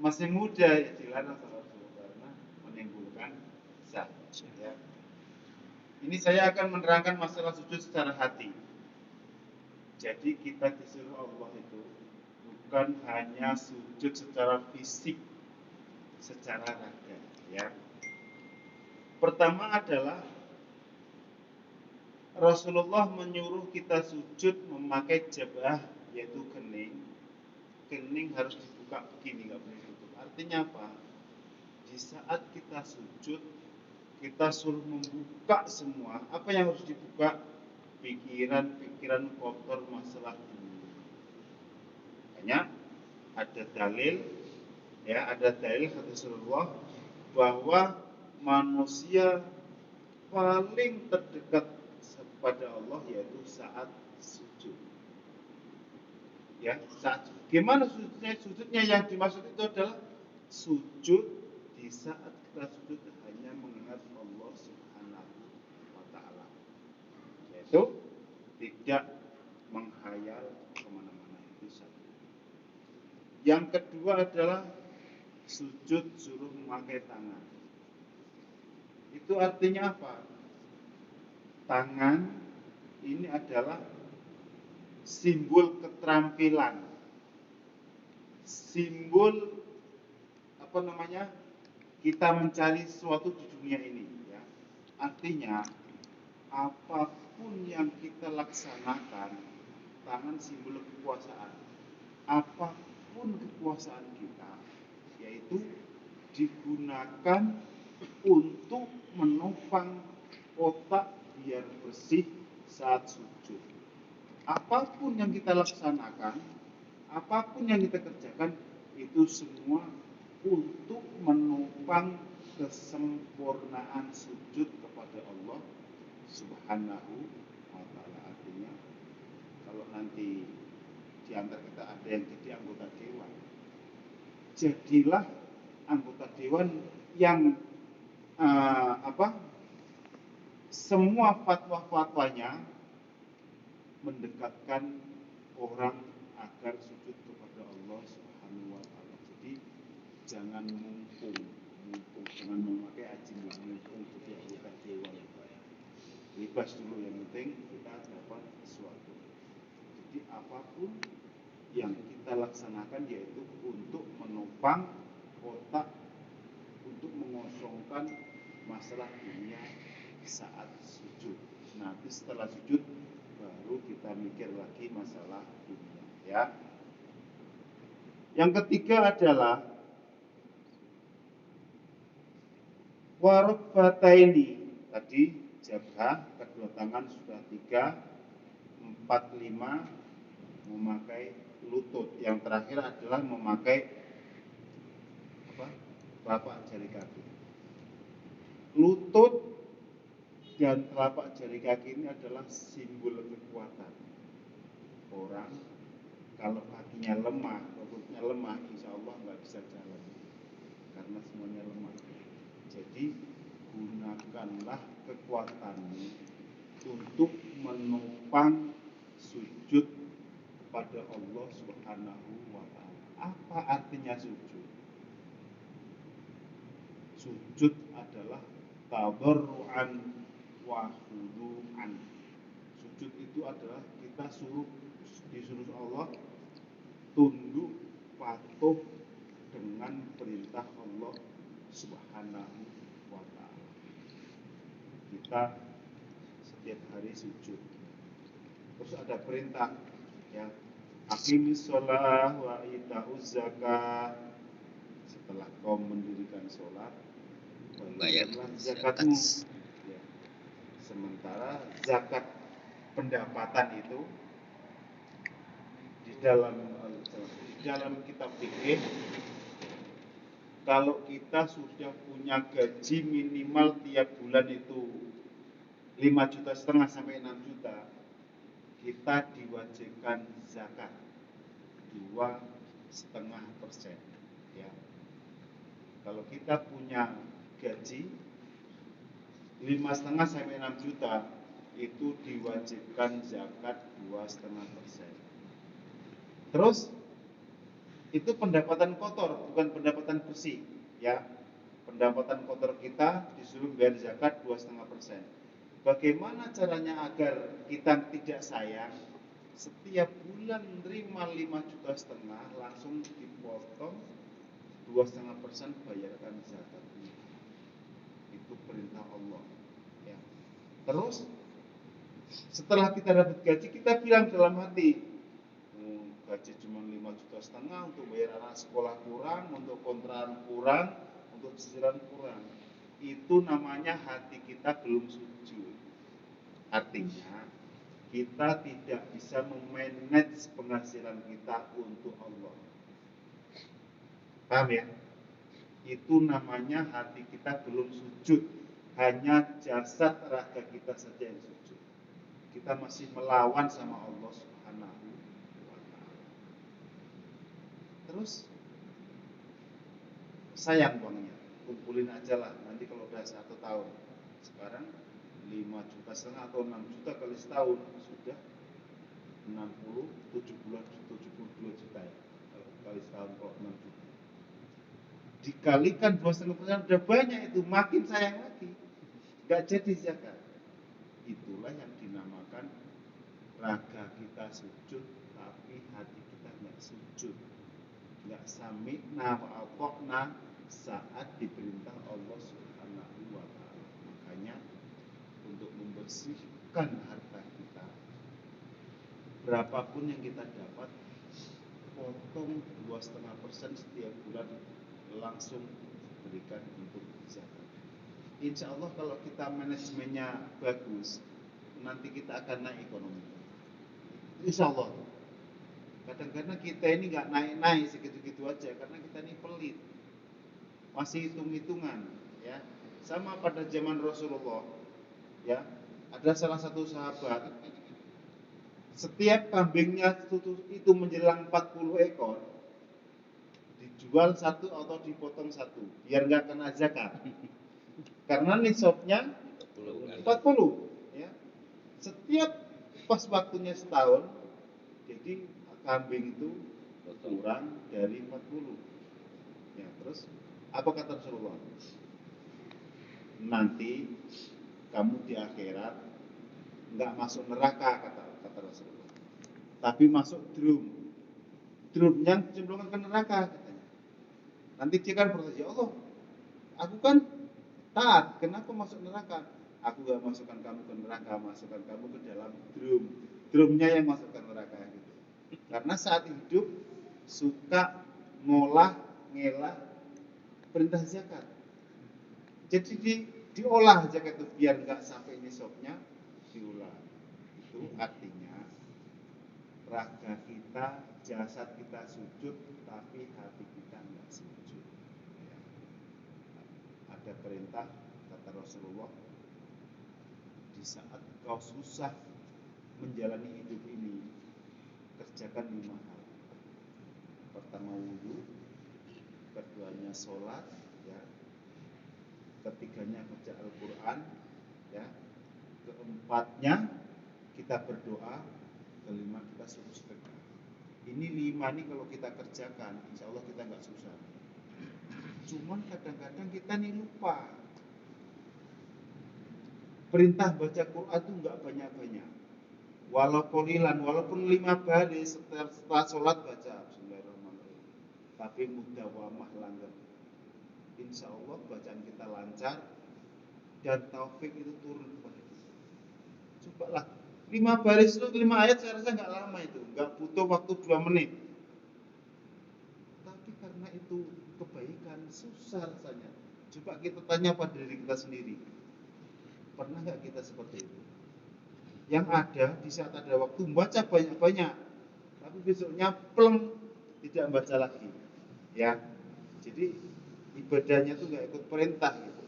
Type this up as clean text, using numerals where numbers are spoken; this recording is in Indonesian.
masih muda ya dilarang sholat subuh karena menimbulkan zat. Ya. Ini saya akan menerangkan masalah sujud secara hati. Jadi kita disuruh Allah itu bukan hanya sujud secara fisik, secara raga. Ya. Pertama adalah Rasulullah menyuruh kita sujud memakai jabah, yaitu kening. Kening harus dibuka begini, nggak boleh ditutup. Artinya apa? Di saat kita sujud, kita suruh membuka semua. Apa yang harus dibuka? Pikiran-pikiran kotor masalah dunia. Makanya ada dalil, ya ada dalil kata Rasulullah bahwa manusia paling terdekat kepada Allah yaitu saat sujud. Ya, saat gimana sujudnya? Sujudnya yang dimaksud itu adalah sujud di saat kita sujud hanya mengingat Allah Subhanahu wa taala. Yaitu tidak menghayal kemana-mana, itu satu. Yang kedua adalah sujud suruh memakai tangan. Itu artinya apa? Tangan ini adalah simbol keterampilan, simbol kita mencari sesuatu di dunia ini. Ya. Artinya apapun yang kita laksanakan, tangan simbol kekuasaan. Apapun kekuasaan kita, yaitu digunakan untuk menopang otak biar bersih saat sujud. Apapun yang kita laksanakan, apapun yang kita kerjakan, itu semua untuk menopang kesempurnaan sujud kepada Allah Subhanahu wa ta'ala. Artinya kalau nanti di antara kita ada yang jadi anggota dewan, jadilah anggota dewan yang semua fatwa-fatwanya mendekatkan orang agar sujud kepada Allah Subhanahu wa ta'ala. Jadi jangan mumpung dengan memakai aji mumpung jadi anggota dewan. Bebas dulu, yang penting kita dapat sesuatu. Jadi apapun yang kita laksanakan yaitu untuk menopang otak, untuk mengosongkan masalah dunia saat sujud. Nanti setelah sujud baru kita mikir lagi masalah dunia. Ya. Yang ketiga adalah warukbataini. Tadi jabhah, kedua tangan sudah 3, 4, 5 memakai lutut. Yang terakhir adalah memakai telapak jari kaki. Lutut dan telapak jari kaki ini adalah simbol kekuatan. Orang kalau kakinya lemah, lututnya lemah, insya Allah nggak bisa jalan karena semuanya lemah. Jadi gunakanlah kekuatanmu untuk menopang sujud kepada Allah Subhanahu wa ta'ala. Apa artinya sujud? Sujud adalah tadarruan wa khudu'an. Sujud itu adalah kita disuruh Allah tunduk patuh dengan perintah Allah Subhanahu wa ta'ala. Kita setiap hari sujud. Terus ada perintah, ya, aqimis shalah wa ita'uz zakat. Setelah kau mendirikan sholat, bayarlah zakatmu. Ya. Sementara zakat pendapatan itu di dalam kitab fikih, kalau kita sudah punya gaji minimal tiap bulan itu 5,5 juta sampai 6 juta, kita diwajibkan zakat 2,5%. Ya. Kalau kita punya gaji 5,5 sampai 6 juta, itu diwajibkan zakat 2,5%. Terus Itu pendapatan kotor, bukan pendapatan bersih, ya. Pendapatan kotor kita disuruh bayar zakat 2,5%. Bagaimana caranya agar kita tidak sayang? Setiap bulan menerima 5,5 juta langsung dipotong 2,5% bayarkan zakat. Itu perintah Allah. Ya. Terus setelah kita dapat gaji, kita bilang dalam hati, gaji cuma 5,5 juta untuk bayar anak sekolah kurang, untuk kontrakan kurang, untuk cicilan kurang. Itu namanya hati kita belum sujud. Artinya kita tidak bisa memanage penghasilan kita untuk Allah. Paham ya? Itu namanya hati kita belum sujud. Hanya jasad raga kita saja yang sujud. Kita masih melawan sama Allah Subhanahu wa ta'ala. Terus sayang uangnya, kumpulin aja lah. Nanti kalau udah 1 tahun, sekarang 5,5 juta atau 6 juta kali setahun sudah 72 juta ya. Kali setahun kalau 6 juta. Dikalikan 2,5% udah banyak itu, makin sayang lagi. Gak jadi zakat. Itulah yang dinamakan raga kita sujud, tapi hati kita nggak sujud, nggak sami'na wa ata'na saat diperintah Allah Subhanahu wa ta'ala. Makanya untuk membersihkan harta kita, berapapun yang kita dapat, potong 2,5% setiap bulan langsung berikan untuk zakat. Insya Allah kalau kita manajemennya bagus, nanti kita akan naik ekonomi. Insya Allah. Kadang-kadang kita ini nggak naik-naik segitu-gitu aja karena kita ini pelit, masih hitung-hitungan, ya. Sama pada zaman Rasulullah, ya. Ada salah satu sahabat, setiap kambingnya itu menjelang 40 ekor, dijual satu atau dipotong satu, biar nggak kena zakat. Karena nisabnya 40, ya. Setiap pas waktunya setahun, jadi kambing itu kurang dari 40. Ya, terus apa kata Rasulullah? Nanti kamu di akhirat nggak masuk neraka, kata Rasulullah, tapi masuk drum. Drumnya cenderung ke neraka, katanya. Nanti dia kan bertanya, ya Allah, aku kan taat, kenapa masuk neraka? Aku gak masukkan kamu ke neraka, masukkan kamu ke dalam drum. Drumnya yang masukkan neraka gitu. Karena saat hidup suka ngelah perintah zakat. Jadi diolah zakat itu biar nggak sampai nisabnya diulang. Itu artinya raga kita, jasad kita sujud, tapi hati kita nggak sujud. Ya. Ada perintah kata Rasulullah, di saat kau susah menjalani hidup ini, kerjakan 5 hal. Pertama wudu, keduanya sholat, ya. Ketiganya baca Al-Quran, ya. Keempatnya kita berdoa, kelima kita suruh sedekah. Ini 5 nih kalau kita kerjakan, insya Allah kita nggak susah. Cuman kadang-kadang kita nih lupa. Perintah baca Quran itu nggak banyak-banyak. Walaupun 5 baris setelah sholat baca Bismillahirrahmanirrahim, tapi mudawamah langgar. Insya Allah bacaan kita lancar dan taufik itu turun kepada kita. Cobalah 5 baris itu 5 ayat, saya rasa nggak lama itu, nggak butuh waktu 2 menit. Tapi karena itu kebaikan susah rasanya. Coba kita tanya pada diri kita sendiri, pernah nggak kita seperti itu? Yang ada di saat ada waktu membaca banyak-banyak, tapi besoknya pleng tidak membaca lagi, ya. Jadi ibadahnya tuh nggak ikut perintah gitu.